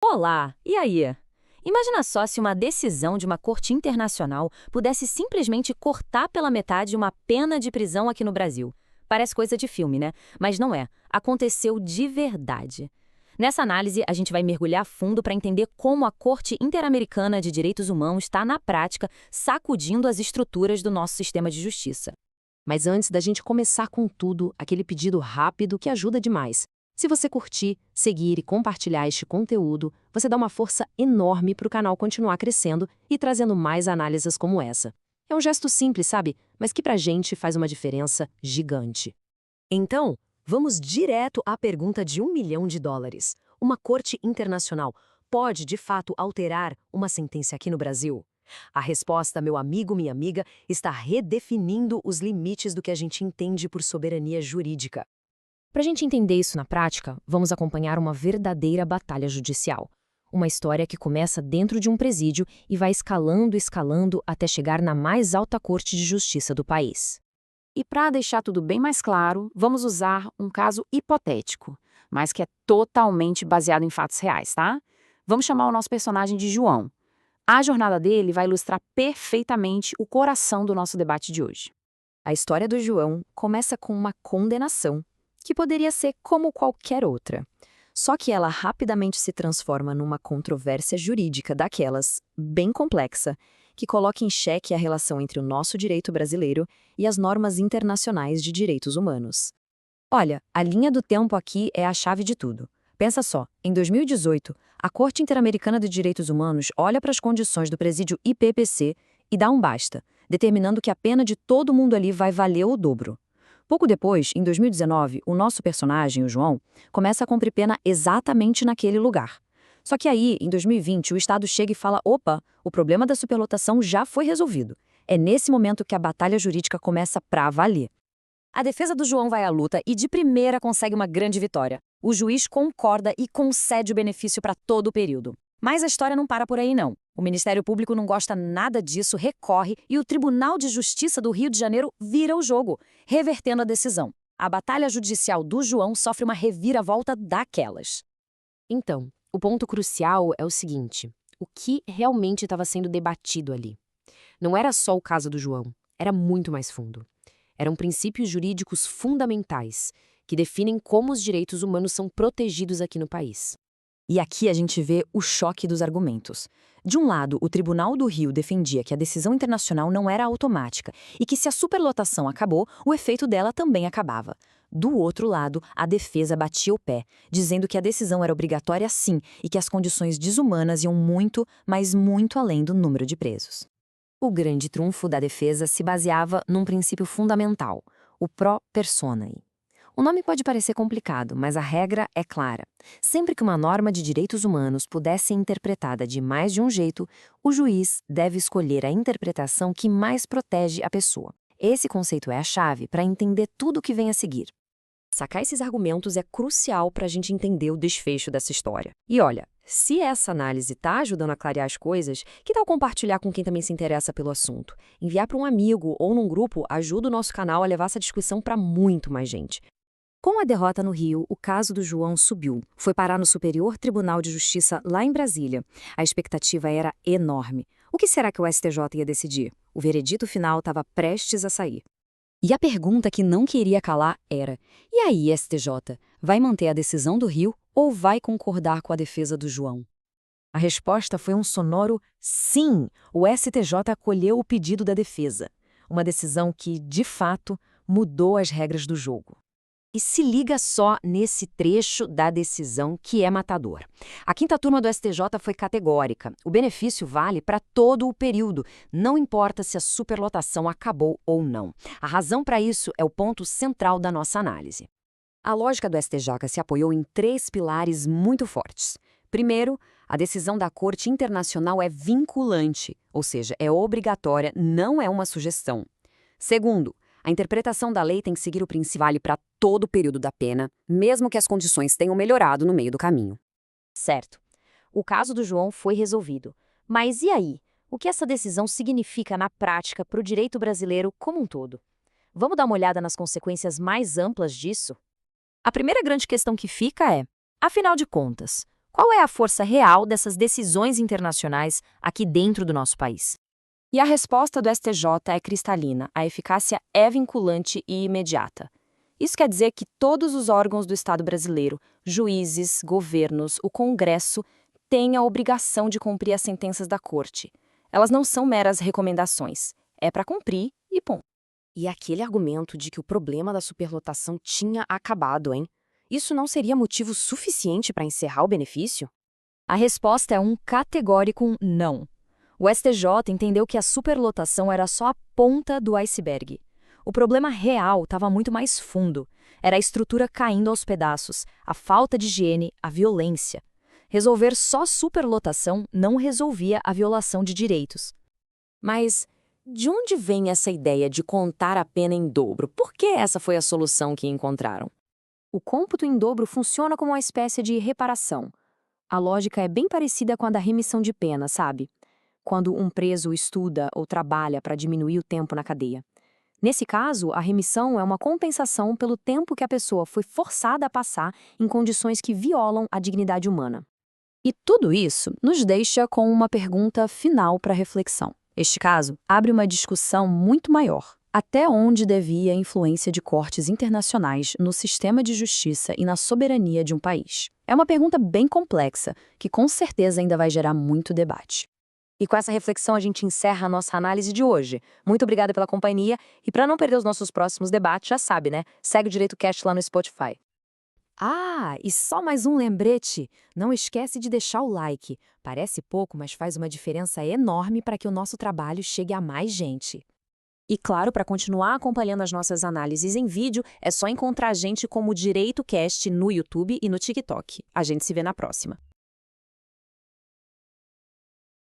Olá, e aí? Imagina só se uma decisão de uma corte internacional pudesse simplesmente cortar pela metade uma pena de prisão aqui no Brasil. Parece coisa de filme, né? Mas não é. Aconteceu de verdade. Nessa análise, a gente vai mergulhar fundo para entender como a Corte Interamericana de Direitos Humanos está, na prática, sacudindo as estruturas do nosso sistema de justiça. Mas antes da gente começar com tudo, aquele pedido rápido que ajuda demais. Se você curtir, seguir e compartilhar este conteúdo, você dá uma força enorme para o canal continuar crescendo e trazendo mais análises como essa. É um gesto simples, sabe? Mas que pra gente faz uma diferença gigante. Então, vamos direto à pergunta de US$ 1 milhão. Uma corte internacional pode, de fato, alterar uma sentença aqui no Brasil? A resposta, meu amigo, minha amiga, está redefinindo os limites do que a gente entende por soberania jurídica. Para a gente entender isso na prática, vamos acompanhar uma verdadeira batalha judicial. Uma história que começa dentro de um presídio e vai escalando até chegar na mais alta corte de justiça do país. E para deixar tudo bem mais claro, vamos usar um caso hipotético, mas que é totalmente baseado em fatos reais, tá? Vamos chamar o nosso personagem de João. A jornada dele vai ilustrar perfeitamente o coração do nosso debate de hoje. A história do João começa com uma condenação, que poderia ser como qualquer outra. Só que ela rapidamente se transforma numa controvérsia jurídica daquelas, bem complexa, que coloca em xeque a relação entre o nosso direito brasileiro e as normas internacionais de direitos humanos. Olha, a linha do tempo aqui é a chave de tudo. Pensa só, em 2018, a Corte Interamericana de Direitos Humanos olha para as condições do presídio IPPC e dá um basta, determinando que a pena de todo mundo ali vai valer o dobro. Pouco depois, em 2019, o nosso personagem, o João, começa a cumprir pena exatamente naquele lugar. Só que aí, em 2020, o Estado chega e fala: opa, o problema da superlotação já foi resolvido. É nesse momento que a batalha jurídica começa pra valer. A defesa do João vai à luta e de primeira consegue uma grande vitória. O juiz concorda e concede o benefício para todo o período. Mas a história não para por aí, não. O Ministério Público não gosta nada disso, recorre e o Tribunal de Justiça do Rio de Janeiro vira o jogo, revertendo a decisão. A batalha judicial do João sofre uma reviravolta daquelas. Então, o ponto crucial é o seguinte: o que realmente estava sendo debatido ali? Não era só o caso do João, era muito mais fundo. Eram princípios jurídicos fundamentais que definem como os direitos humanos são protegidos aqui no país. E aqui a gente vê o choque dos argumentos. De um lado, o Tribunal do Rio defendia que a decisão internacional não era automática e que se a superlotação acabou, o efeito dela também acabava. Do outro lado, a defesa batia o pé, dizendo que a decisão era obrigatória sim e que as condições desumanas iam muito, mas muito além do número de presos. O grande trunfo da defesa se baseava num princípio fundamental, o pro personae. O nome pode parecer complicado, mas a regra é clara. Sempre que uma norma de direitos humanos pudesse ser interpretada de mais de um jeito, o juiz deve escolher a interpretação que mais protege a pessoa. Esse conceito é a chave para entender tudo o que vem a seguir. Sacar esses argumentos é crucial para a gente entender o desfecho dessa história. E olha, se essa análise está ajudando a clarear as coisas, que tal compartilhar com quem também se interessa pelo assunto? Enviar para um amigo ou num grupo ajuda o nosso canal a levar essa discussão para muito mais gente. Com a derrota no Rio, o caso do João subiu. Foi parar no Superior Tribunal de Justiça, lá em Brasília. A expectativa era enorme. O que será que o STJ ia decidir? O veredito final estava prestes a sair. E a pergunta que não queria calar era: e aí, STJ, vai manter a decisão do Rio ou vai concordar com a defesa do João? A resposta foi um sonoro sim! O STJ acolheu o pedido da defesa. Uma decisão que, de fato, mudou as regras do jogo. E se liga só nesse trecho da decisão que é matador. A quinta turma do STJ foi categórica. O benefício vale para todo o período, não importa se a superlotação acabou ou não. A razão para isso é o ponto central da nossa análise. A lógica do STJ se apoiou em 3 pilares muito fortes. Primeiro, a decisão da Corte Internacional é vinculante, ou seja, é obrigatória, não é uma sugestão. Segundo, a interpretação da lei tem que seguir o princípio vale para todo o período da pena, mesmo que as condições tenham melhorado no meio do caminho. Certo. O caso do João foi resolvido. Mas e aí? O que essa decisão significa na prática para o direito brasileiro como um todo? Vamos dar uma olhada nas consequências mais amplas disso? A primeira grande questão que fica é: afinal de contas, Qual é a força real dessas decisões internacionais aqui dentro do nosso país? E a resposta do STJ é cristalina, a eficácia é vinculante e imediata. Isso quer dizer que todos os órgãos do Estado brasileiro, juízes, governos, o Congresso, têm a obrigação de cumprir as sentenças da Corte. Elas não são meras recomendações, é para cumprir e ponto. E aquele argumento de que o problema da superlotação tinha acabado, hein? Isso não seria motivo suficiente para encerrar o benefício? A resposta é um categórico não. O STJ entendeu que a superlotação era só a ponta do iceberg. O problema real estava muito mais fundo. Era a estrutura caindo aos pedaços, a falta de higiene, a violência. Resolver só superlotação não resolvia a violação de direitos. Mas de onde vem essa ideia de contar a pena em dobro? Por que essa foi a solução que encontraram? O cômputo em dobro funciona como uma espécie de reparação. A lógica é bem parecida com a da remissão de pena, sabe? Quando um preso estuda ou trabalha para diminuir o tempo na cadeia. Nesse caso, a remissão é uma compensação pelo tempo que a pessoa foi forçada a passar em condições que violam a dignidade humana. E tudo isso nos deixa com uma pergunta final para reflexão. Este caso abre uma discussão muito maior. Até onde devia a influência de cortes internacionais no sistema de justiça e na soberania de um país? É uma pergunta bem complexa, que com certeza ainda vai gerar muito debate. E com essa reflexão a gente encerra a nossa análise de hoje. Muito obrigada pela companhia e para não perder os nossos próximos debates, já sabe, né? Segue o Direito Cast lá no Spotify. Ah, e só mais um lembrete. Não esquece de deixar o like. Parece pouco, mas faz uma diferença enorme para que o nosso trabalho chegue a mais gente. E claro, para continuar acompanhando as nossas análises em vídeo, é só encontrar a gente como Direito Cast no YouTube e no TikTok. A gente se vê na próxima.